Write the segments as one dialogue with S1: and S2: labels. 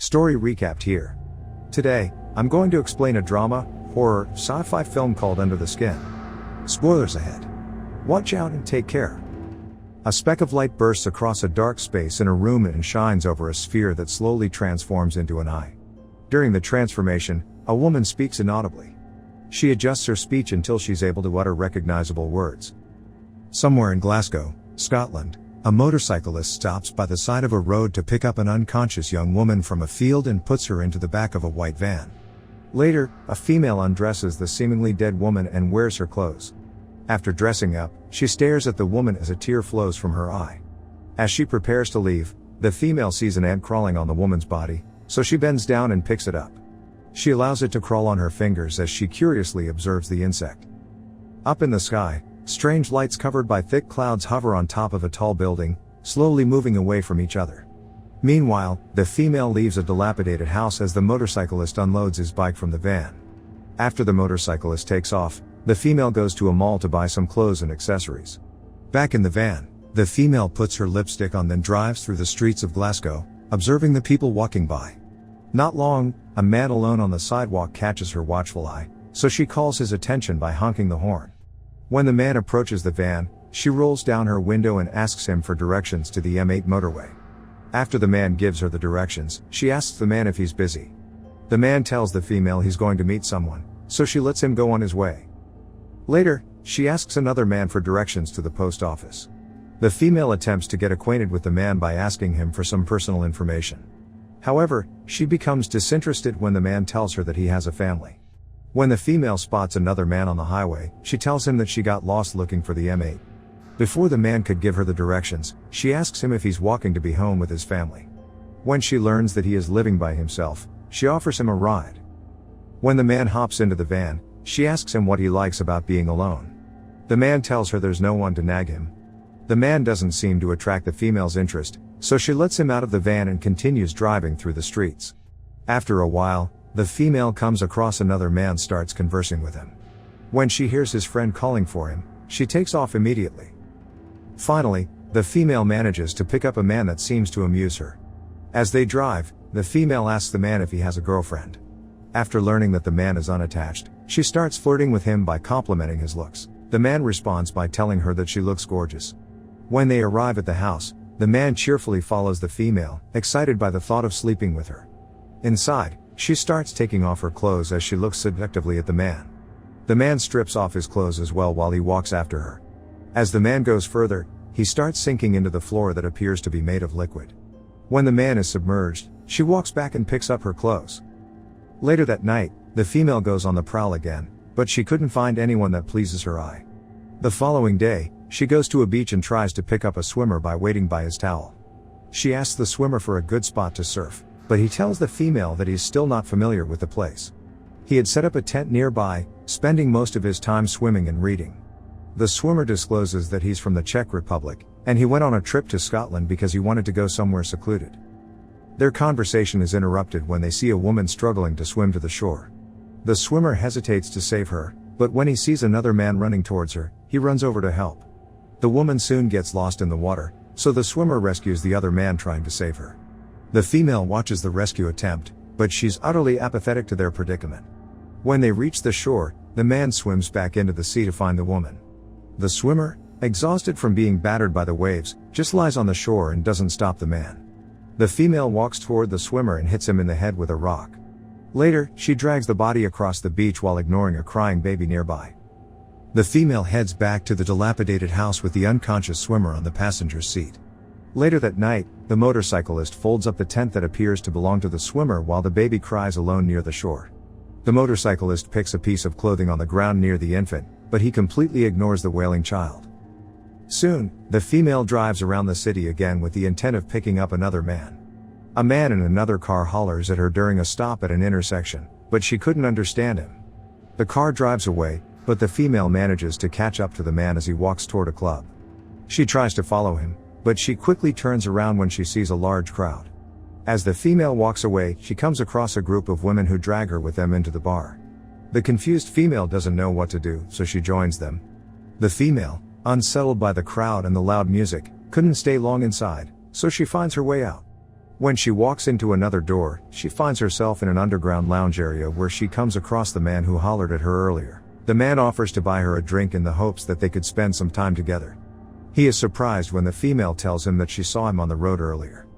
S1: Story recapped here. Today, I'm going to explain a drama, horror, sci-fi film called Under the Skin. Spoilers ahead. Watch out and take care. A speck of light bursts across a dark space in a room and shines over a sphere that slowly transforms into an eye. During the transformation, a woman speaks inaudibly. She adjusts her speech until she's able to utter recognizable words. Somewhere in Glasgow, Scotland, a motorcyclist stops by the side of a road to pick up an unconscious young woman from a field and puts her into the back of a white van. Later, a female undresses the seemingly dead woman and wears her clothes. After dressing up, she stares at the woman as a tear flows from her eye. As she prepares to leave, the female sees an ant crawling on the woman's body, so she bends down and picks it up. She allows it to crawl on her fingers as she curiously observes the insect. Up in the sky, strange lights covered by thick clouds hover on top of a tall building, slowly moving away from each other. Meanwhile, the female leaves a dilapidated house as the motorcyclist unloads his bike from the van. After the motorcyclist takes off, the female goes to a mall to buy some clothes and accessories. Back in the van, the female puts her lipstick on then drives through the streets of Glasgow, observing the people walking by. Not long, a man alone on the sidewalk catches her watchful eye, so she calls his attention by honking the horn. When the man approaches the van, she rolls down her window and asks him for directions to the M8 motorway. After the man gives her the directions, she asks the man if he's busy. The man tells the female he's going to meet someone, so she lets him go on his way. Later, she asks another man for directions to the post office. The female attempts to get acquainted with the man by asking him for some personal information. However, she becomes disinterested when the man tells her that he has a family. When the female spots another man on the highway, she tells him that she got lost looking for the M8. Before the man could give her the directions, she asks him if he's walking to be home with his family. When she learns that he is living by himself, she offers him a ride. When the man hops into the van, she asks him what he likes about being alone. The man tells her there's no one to nag him. The man doesn't seem to attract the female's interest, so she lets him out of the van and continues driving through the streets. After a while, the female comes across another man and starts conversing with him. When she hears his friend calling for him, she takes off immediately. Finally, the female manages to pick up a man that seems to amuse her. As they drive, the female asks the man if he has a girlfriend. After learning that the man is unattached, she starts flirting with him by complimenting his looks. The man responds by telling her that she looks gorgeous. When they arrive at the house, the man cheerfully follows the female, excited by the thought of sleeping with her. Inside, she starts taking off her clothes as she looks seductively at the man. The man strips off his clothes as well while he walks after her. As the man goes further, he starts sinking into the floor that appears to be made of liquid. When the man is submerged, she walks back and picks up her clothes. Later that night, the female goes on the prowl again, but she couldn't find anyone that pleases her eye. The following day, she goes to a beach and tries to pick up a swimmer by waiting by his towel. She asks the swimmer for a good spot to surf, but he tells the female that he's still not familiar with the place. He had set up a tent nearby, spending most of his time swimming and reading. The swimmer discloses that he's from the Czech Republic, and he went on a trip to Scotland because he wanted to go somewhere secluded. Their conversation is interrupted when they see a woman struggling to swim to the shore. The swimmer hesitates to save her, but when he sees another man running towards her, he runs over to help. The woman soon gets lost in the water, so the swimmer rescues the other man trying to save her. The female watches the rescue attempt, but she's utterly apathetic to their predicament. When they reach the shore, the man swims back into the sea to find the woman. The swimmer, exhausted from being battered by the waves, just lies on the shore and doesn't stop the man. The female walks toward the swimmer and hits him in the head with a rock. Later, she drags the body across the beach while ignoring a crying baby nearby. The female heads back to the dilapidated house with the unconscious swimmer on the passenger's seat. Later that night, the motorcyclist folds up the tent that appears to belong to the swimmer while the baby cries alone near the shore. The motorcyclist picks a piece of clothing on the ground near the infant, but he completely ignores the wailing child. Soon, the female drives around the city again with the intent of picking up another man. A man in another car hollers at her during a stop at an intersection, but she couldn't understand him. The car drives away, but the female manages to catch up to the man as he walks toward a club. She tries to follow him, but she quickly turns around when she sees a large crowd. As the female walks away, she comes across a group of women who drag her with them into the bar. The confused female doesn't know what to do, so she joins them. The female, unsettled by the crowd and the loud music, couldn't stay long inside, so she finds her way out. When she walks into another door, she finds herself in an underground lounge area where she comes across the man who hollered at her earlier. The man offers to buy her a drink in the hopes that they could spend some time together. He is surprised when the female tells him that she saw him on the road earlier.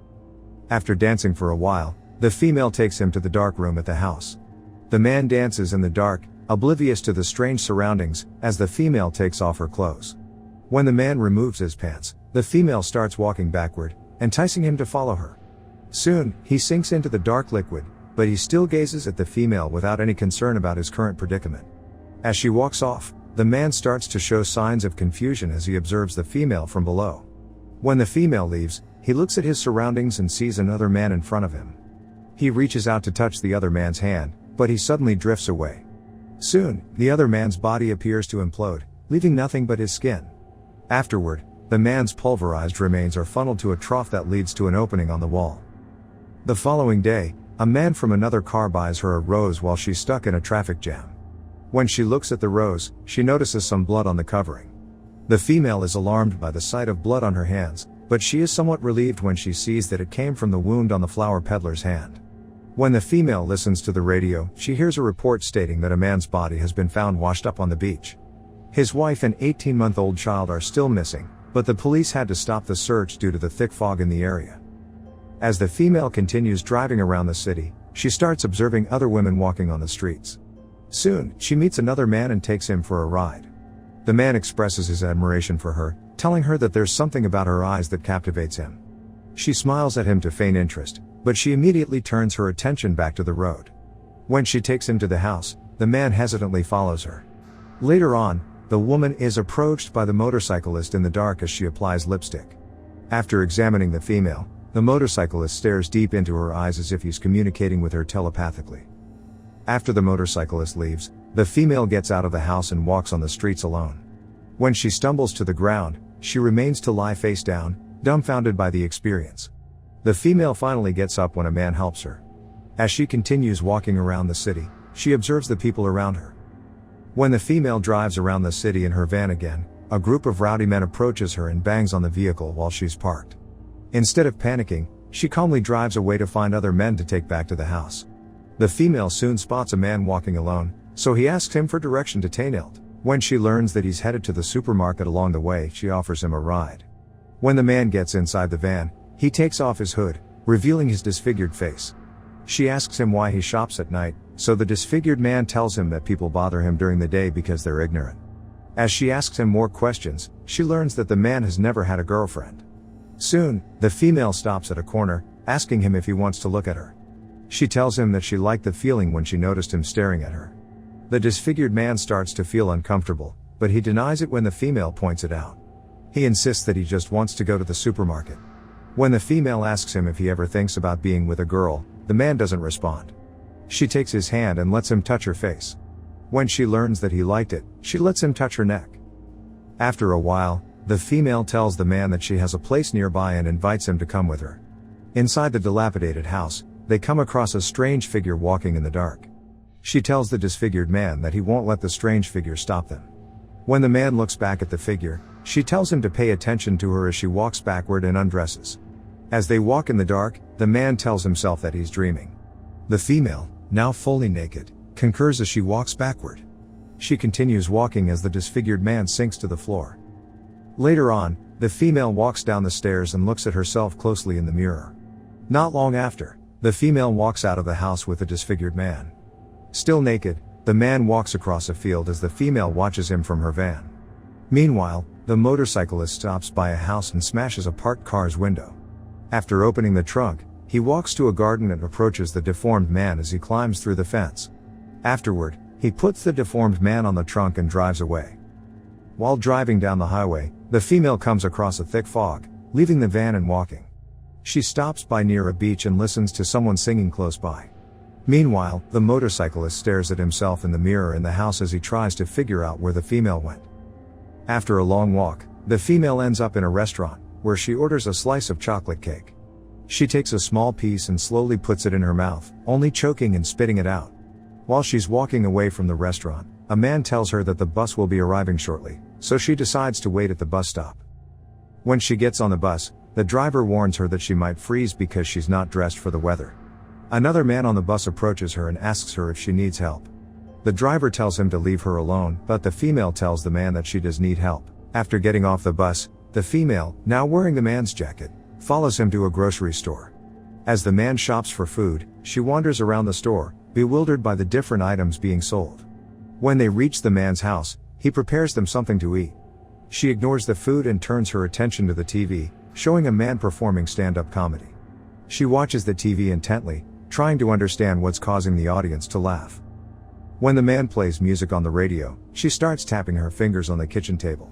S1: After dancing for a while, the female takes him to the dark room at the house. The man dances in the dark, oblivious to the strange surroundings, as the female takes off her clothes. When the man removes his pants, the female starts walking backward, enticing him to follow her. Soon, he sinks into the dark liquid, but he still gazes at the female without any concern about his current predicament. As she walks off, the man starts to show signs of confusion as he observes the female from below. When the female leaves, he looks at his surroundings and sees another man in front of him. He reaches out to touch the other man's hand, but he suddenly drifts away. Soon, the other man's body appears to implode, leaving nothing but his skin. Afterward, the man's pulverized remains are funneled to a trough that leads to an opening on the wall. The following day, a man from another car buys her a rose while she's stuck in a traffic jam. When she looks at the rose, she notices some blood on the covering. The female is alarmed by the sight of blood on her hands, but she is somewhat relieved when she sees that it came from the wound on the flower peddler's hand. When the female listens to the radio, she hears a report stating that a man's body has been found washed up on the beach. His wife and 18-month-old child are still missing, but the police had to stop the search due to the thick fog in the area. As the female continues driving around the city, she starts observing other women walking on the streets. Soon, she meets another man and takes him for a ride. The man expresses his admiration for her, telling her that there's something about her eyes that captivates him. She smiles at him to feign interest, but she immediately turns her attention back to the road. When she takes him to the house, the man hesitantly follows her. Later on, the woman is approached by the motorcyclist in the dark as she applies lipstick. After examining the female, the motorcyclist stares deep into her eyes as if he's communicating with her telepathically. After the motorcyclist leaves, the female gets out of the house and walks on the streets alone. When she stumbles to the ground, she remains to lie face down, dumbfounded by the experience. The female finally gets up when a man helps her. As she continues walking around the city, she observes the people around her. When the female drives around the city in her van again, a group of rowdy men approaches her and bangs on the vehicle while she's parked. Instead of panicking, she calmly drives away to find other men to take back to the house. The female soon spots a man walking alone, so he asks him for direction to Tainhild. When she learns that he's headed to the supermarket along the way, she offers him a ride. When the man gets inside the van, he takes off his hood, revealing his disfigured face. She asks him why he shops at night, so the disfigured man tells him that people bother him during the day because they're ignorant. As she asks him more questions, she learns that the man has never had a girlfriend. Soon, the female stops at a corner, asking him if he wants to look at her. She tells him that she liked the feeling when she noticed him staring at her. The disfigured man starts to feel uncomfortable, but he denies it when the female points it out. He insists that he just wants to go to the supermarket. When the female asks him if he ever thinks about being with a girl, the man doesn't respond. She takes his hand and lets him touch her face. When she learns that he liked it, she lets him touch her neck. After a while, the female tells the man that she has a place nearby and invites him to come with her. Inside the dilapidated house, they come across a strange figure walking in the dark. She tells the disfigured man that he won't let the strange figure stop them. When the man looks back at the figure, she tells him to pay attention to her as she walks backward and undresses. As they walk in the dark, the man tells himself that he's dreaming. The female, now fully naked, concurs as she walks backward. She continues walking as the disfigured man sinks to the floor. Later on, the female walks down the stairs and looks at herself closely in the mirror. Not long after, the female walks out of the house with the disfigured man. Still naked, the man walks across a field as the female watches him from her van. Meanwhile, the motorcyclist stops by a house and smashes a parked car's window. After opening the trunk, he walks to a garden and approaches the deformed man as he climbs through the fence. Afterward, he puts the deformed man on the trunk and drives away. While driving down the highway, the female comes across a thick fog, leaving the van and walking. She stops by near a beach and listens to someone singing close by. Meanwhile, the motorcyclist stares at himself in the mirror in the house as he tries to figure out where the female went. After a long walk, the female ends up in a restaurant, where she orders a slice of chocolate cake. She takes a small piece and slowly puts it in her mouth, only choking and spitting it out. While she's walking away from the restaurant, a man tells her that the bus will be arriving shortly, so she decides to wait at the bus stop. When she gets on the bus, The driver warns her that she might freeze because she's not dressed for the weather. Another man on the bus approaches her and asks her if she needs help. The driver tells him to leave her alone, but the female tells the man that she does need help. After getting off the bus, the female, now wearing the man's jacket, follows him to a grocery store. As the man shops for food, she wanders around the store, bewildered by the different items being sold. When they reach the man's house, he prepares them something to eat. She ignores the food and turns her attention to the TV, showing a man performing stand-up comedy. She watches the TV intently, trying to understand what's causing the audience to laugh. When the man plays music on the radio, she starts tapping her fingers on the kitchen table.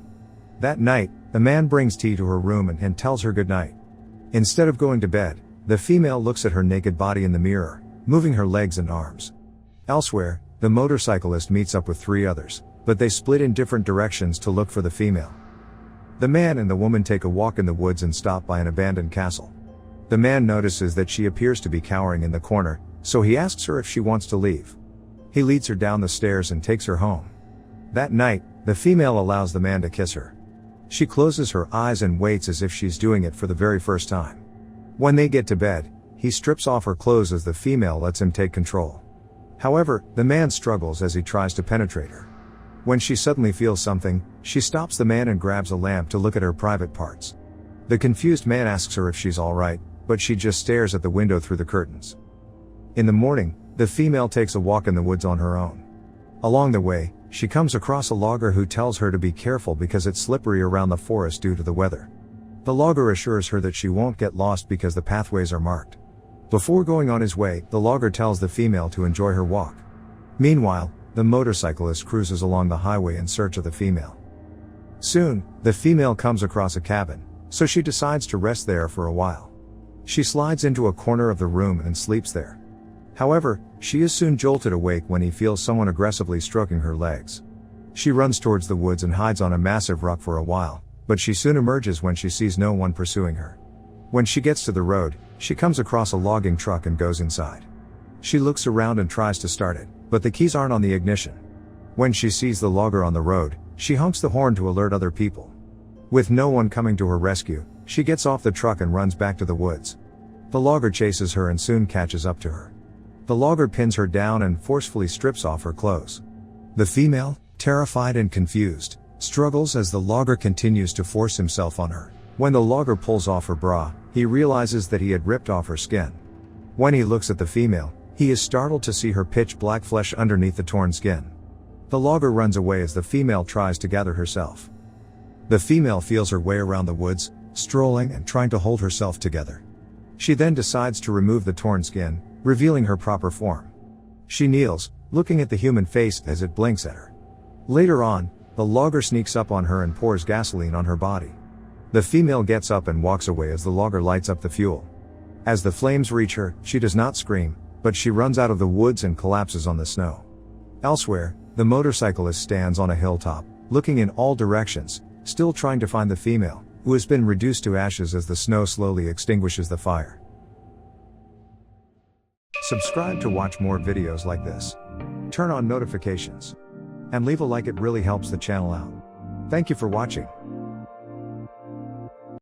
S1: That night, the man brings tea to her room and tells her goodnight. Instead of going to bed, the female looks at her naked body in the mirror, moving her legs and arms. Elsewhere, the motorcyclist meets up with 3 others, but they split in different directions to look for the female. The man and the woman take a walk in the woods and stop by an abandoned castle. The man notices that she appears to be cowering in the corner, so he asks her if she wants to leave. He leads her down the stairs and takes her home. That night, the female allows the man to kiss her. She closes her eyes and waits as if she's doing it for the very first time. When they get to bed, he strips off her clothes as the female lets him take control. However, the man struggles as he tries to penetrate her. When she suddenly feels something, she stops the man and grabs a lamp to look at her private parts. The confused man asks her if she's alright, but she just stares at the window through the curtains. In the morning, the female takes a walk in the woods on her own. Along the way, she comes across a logger who tells her to be careful because it's slippery around the forest due to the weather. The logger assures her that she won't get lost because the pathways are marked. Before going on his way, the logger tells the female to enjoy her walk. Meanwhile, the motorcyclist cruises along the highway in search of the female. Soon, the female comes across a cabin, so she decides to rest there for a while. She slides into a corner of the room and sleeps there. However, she is soon jolted awake when he feels someone aggressively stroking her legs. She runs towards the woods and hides on a massive rock for a while, but she soon emerges when she sees no one pursuing her. When she gets to the road, she comes across a logging truck and goes inside. She looks around and tries to start it, but the keys aren't on the ignition. When she sees the logger on the road, she honks the horn to alert other people. With no one coming to her rescue, she gets off the truck and runs back to the woods. The logger chases her and soon catches up to her. The logger pins her down and forcefully strips off her clothes. The female, terrified and confused, struggles as the logger continues to force himself on her. When the logger pulls off her bra, he realizes that he had ripped off her skin. When he looks at the female, he is startled to see her pitch black flesh underneath the torn skin. The logger runs away as the female tries to gather herself. The female feels her way around the woods, strolling and trying to hold herself together. She then decides to remove the torn skin, revealing her proper form. She kneels, looking at the human face as it blinks at her. Later on, the logger sneaks up on her and pours gasoline on her body. The female gets up and walks away as the logger lights up the fuel. As the flames reach her, she does not scream, but she runs out of the woods and collapses on the snow. Elsewhere, the motorcyclist stands on a hilltop, looking in all directions, still trying to find the female, who has been reduced to ashes as the snow slowly extinguishes the fire. Subscribe to watch more videos like this. Turn on notifications. And leave a like, it really helps the channel out. Thank you for watching.